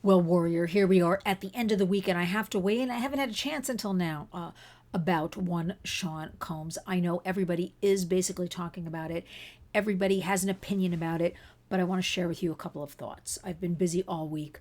Well, Warrior, here we are at the end of the week, and I have to weigh in. I haven't had a chance until now about one Sean Combs. I know everybody is basically talking about it, everybody has an opinion about it, but I want to share with you a couple of thoughts. I've been busy all week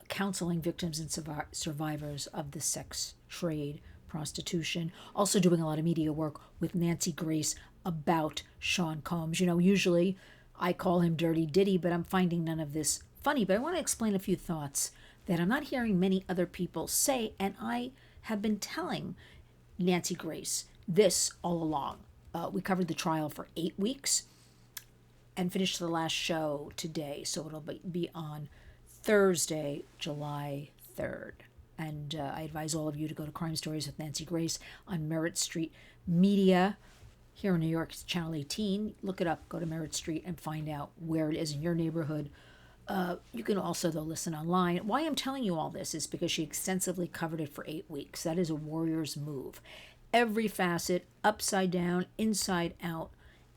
counseling victims and survivors of the sex trade, prostitution, also doing a lot of media work with Nancy Grace about Sean Combs. You know, usually I call him Dirty Diddy, but I'm finding none of this funny. But I want to explain a few thoughts that I'm not hearing many other people say, and I have been telling Nancy Grace this all along. We covered the trial for 8 weeks and finished the last show today, so it'll be on Thursday, July 3rd. And I advise all of you to go to Crime Stories with Nancy Grace on Merritt Street Media. Here in New York, it's Channel 18. Look it up. Go to Merritt Street and find out where it is in your neighborhood. You can also, though, listen online. Why I'm telling you all this is because she extensively covered it for 8 weeks. That is a warrior's move. Every facet, upside down, inside out.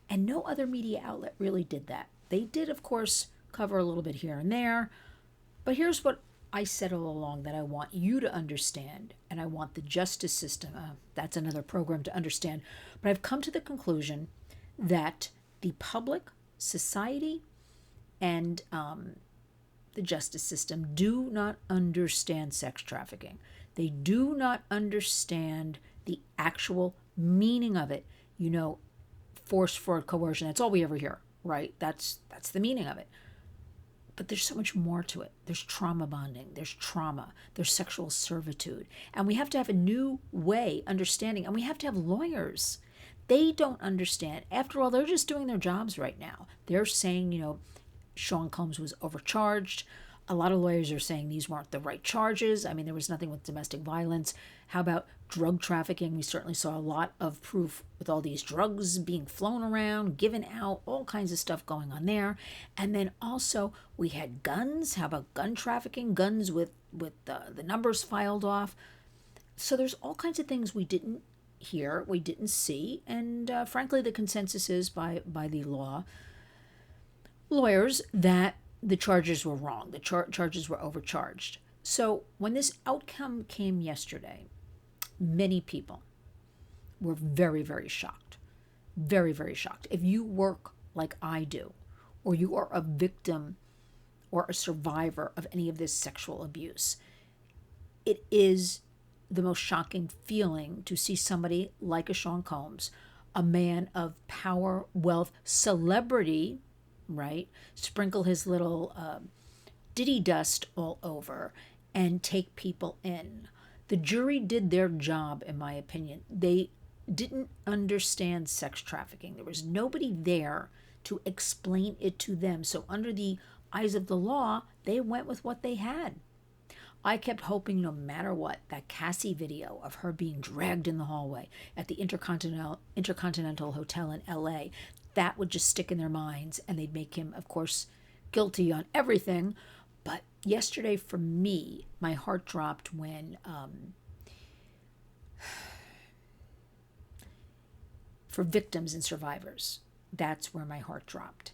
And no other media outlet really did that. They did, of course, cover a little bit here and there. But here's what I said all along that I want you to understand, and I want the justice system, that's another program to understand. But I've come to the conclusion that the public, society, and the justice system do not understand sex trafficking. They do not understand the actual meaning of it. You know, force, fraud, coercion, that's all we ever hear, right? That's the meaning of it. But there's so much more to it. There's trauma bonding, there's trauma, there's sexual servitude. And we have to have a new way understanding, and we have to have lawyers. They don't understand. After all, they're just doing their jobs right now. They're saying, you know, Sean Combs was overcharged. A lot of lawyers are saying these weren't the right charges. I mean, there was nothing with domestic violence. How about drug trafficking? We certainly saw a lot of proof with all these drugs being flown around, given out, all kinds of stuff going on there. And then also we had guns. How about gun trafficking? Guns with the numbers filed off. So there's all kinds of things we didn't hear, we didn't see. And frankly, the consensus is by the lawyers that the charges were wrong. The charges were overcharged. So when this outcome came yesterday, many people were very, very shocked. Very, very shocked. If you work like I do, or you are a victim or a survivor of any of this sexual abuse, it is the most shocking feeling to see somebody like a Sean Combs, a man of power, wealth, celebrity, right, sprinkle his little Diddy dust all over and take people in. The jury did their job, in my opinion. They didn't understand sex trafficking. There was nobody there to explain it to them. So under the eyes of the law, they went with what they had. I kept hoping, no matter what, that Cassie video of her being dragged in the hallway at the Intercontinental Hotel in LA, that would just stick in their minds, and they'd make him, of course, guilty on everything. But yesterday, for me, my heart dropped when, for victims and survivors, that's where my heart dropped.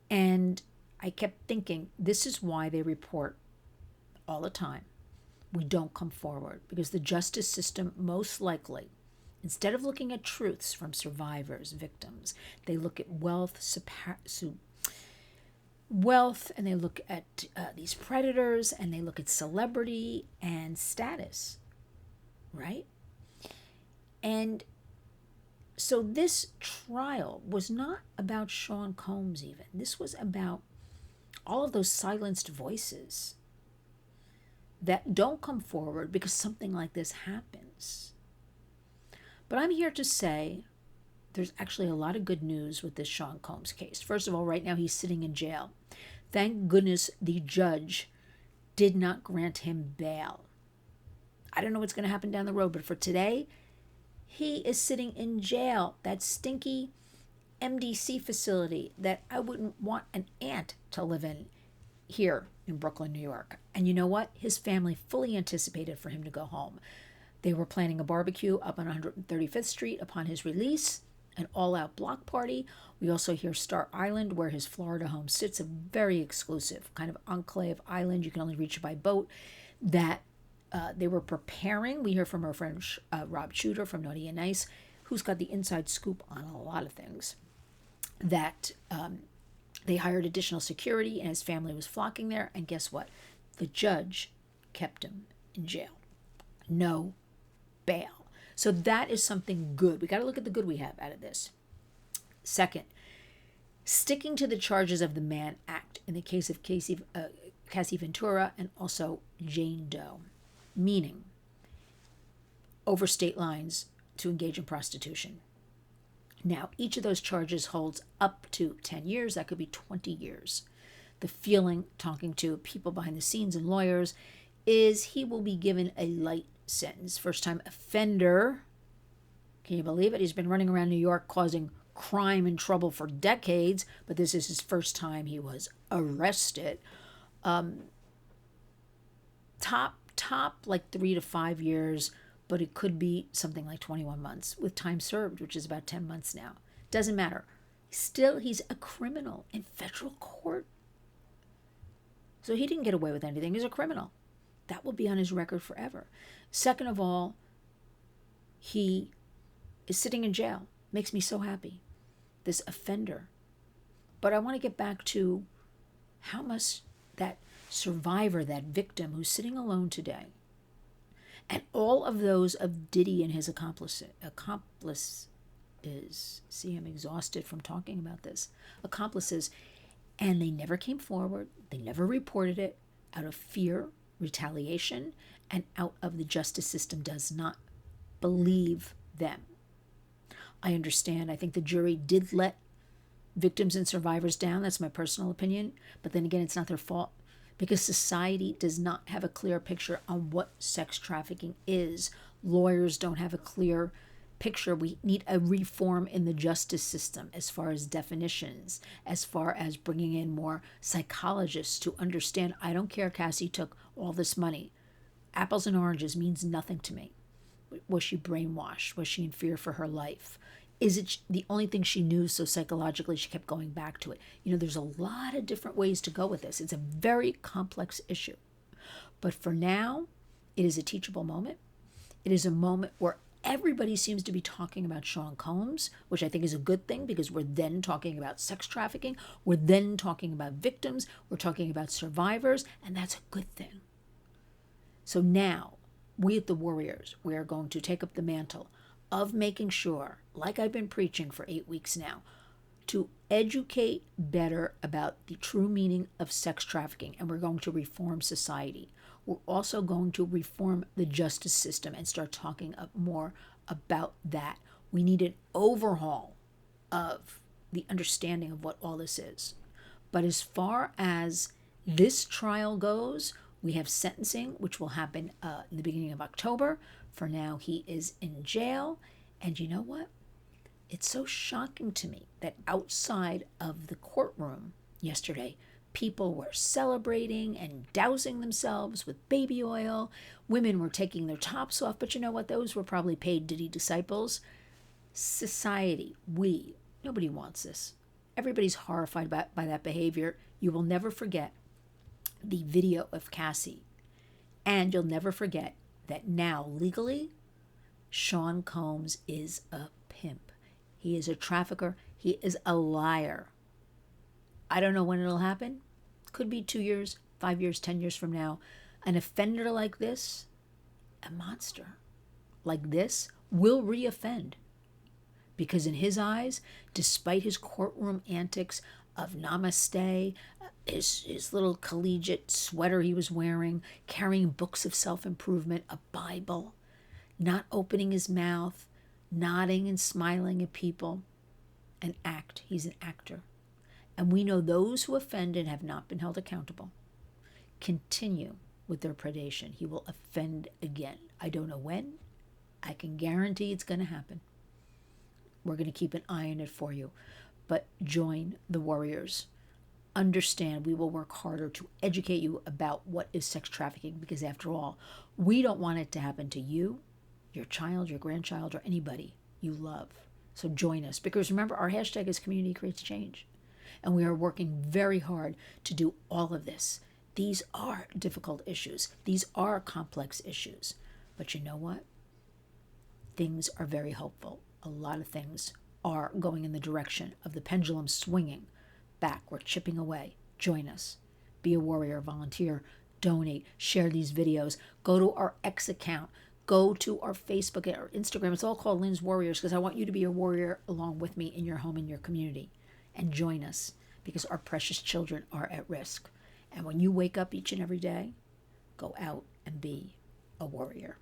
And I kept thinking, this is why they report all the time we don't come forward, because the justice system most likely, instead of looking at truths from survivors, victims, they look at wealth, and they look at these predators, and they look at celebrity and status, right? And so this trial was not about Sean Combs even. This was about all of those silenced voices that don't come forward because something like this happens. But I'm here to say there's actually a lot of good news with this Sean Combs case. First of all, right now he's sitting in jail. Thank goodness the judge did not grant him bail. I don't know what's going to happen down the road, but for today, he is sitting in jail. That stinky MDC facility that I wouldn't want an ant to live in here in Brooklyn, New York. And you know what? His family fully anticipated for him to go home. They were planning a barbecue up on 135th Street upon his release. An all-out block party. We also hear Star Island, where his Florida home sits, a very exclusive kind of enclave island. You can only reach it by boat. That they were preparing. We hear from our friend Rob Shooter from Naughty and Nice, who's got the inside scoop on a lot of things. That they hired additional security, and his family was flocking there. And guess what? The judge kept him in jail. No bail. So that is something good. We got to look at the good we have out of this. Second, sticking to the charges of the Mann Act in the case of Cassie Ventura and also Jane Doe, meaning over state lines to engage in prostitution. Now, each of those charges holds up to 10 years. That could be 20 years. The feeling, talking to people behind the scenes and lawyers, is he will be given a light sentence. First-time offender. Can you believe it? He's been running around New York causing crime and trouble for decades, but this is his first time he was arrested. Top like 3 to 5 years, but it could be something like 21 months with time served, which is about 10 months now. Doesn't matter. Still, he's a criminal in federal court. So he didn't get away with anything. He's a criminal. That will be on his record forever. Second of all, he is sitting in jail. Makes me so happy. This offender. But I want to get back to how much that survivor, that victim who's sitting alone today, and all of those of Diddy and his accomplices, see, I'm exhausted from talking about this, accomplices, and they never came forward. They never reported it out of fear, retaliation, and out of the justice system does not believe them. I understand. I think the jury did let victims and survivors down. That's my personal opinion. But then again, it's not their fault because society does not have a clear picture on what sex trafficking is. Lawyers don't have a clear picture. We need a reform in the justice system as far as definitions, as far as bringing in more psychologists to understand. I don't care, Cassie took all this money. Apples and oranges means nothing to me. Was she brainwashed? Was she in fear for her life? Is it the only thing she knew, so psychologically she kept going back to it? There's a lot of different ways to go with this. It's a very complex issue. But for now, it is a teachable moment. It is a moment where everybody seems to be talking about Sean Combs, which I think is a good thing because we're then talking about sex trafficking. We're then talking about victims. We're talking about survivors, and that's a good thing. So now, we at the Warriors, we are going to take up the mantle of making sure, like I've been preaching for 8 weeks now, to educate better about the true meaning of sex trafficking, and we're going to reform society. We're also going to reform the justice system and start talking more about that. We need an overhaul of the understanding of what all this is. But as far as this trial goes, we have sentencing, which will happen in the beginning of October. For now, he is in jail. And you know what? It's so shocking to me that outside of the courtroom yesterday, people were celebrating and dousing themselves with baby oil. Women were taking their tops off. But you know what? Those were probably paid Diddy disciples. Society, nobody wants this. Everybody's horrified by that behavior. You will never forget the video of Cassie. And you'll never forget that now, legally, Sean Combs is a pimp. He is a trafficker. He is a liar. I don't know when it'll happen. Could be 2 years, 5 years, 10 years from now. An offender like this, a monster like this, will reoffend. Because in his eyes, despite his courtroom antics of namaste, his little collegiate sweater he was wearing, carrying books of self-improvement, a Bible, not opening his mouth, nodding and smiling at people, he's an actor. And we know those who offend and have not been held accountable continue with their predation. He will offend again. I don't know when. I can guarantee it's going to happen. We're going to keep an eye on it for you. But join the Warriors. Understand we will work harder to educate you about what is sex trafficking, because after all, we don't want it to happen to you, your child, your grandchild, or anybody you love. So join us, because remember, our hashtag is Community Creates Change. And we are working very hard to do all of this. These are difficult issues. These are complex issues. But you know what? Things are very hopeful. A lot of things are going in the direction of the pendulum swinging back. We're chipping away. Join us. Be a warrior, volunteer, donate, share these videos. Go to our X account. Go to our Facebook and our Instagram. It's all called Lynn's Warriors, because I want you to be a warrior along with me in your home, in your community. And join us, because our precious children are at risk. And when you wake up each and every day, go out and be a warrior.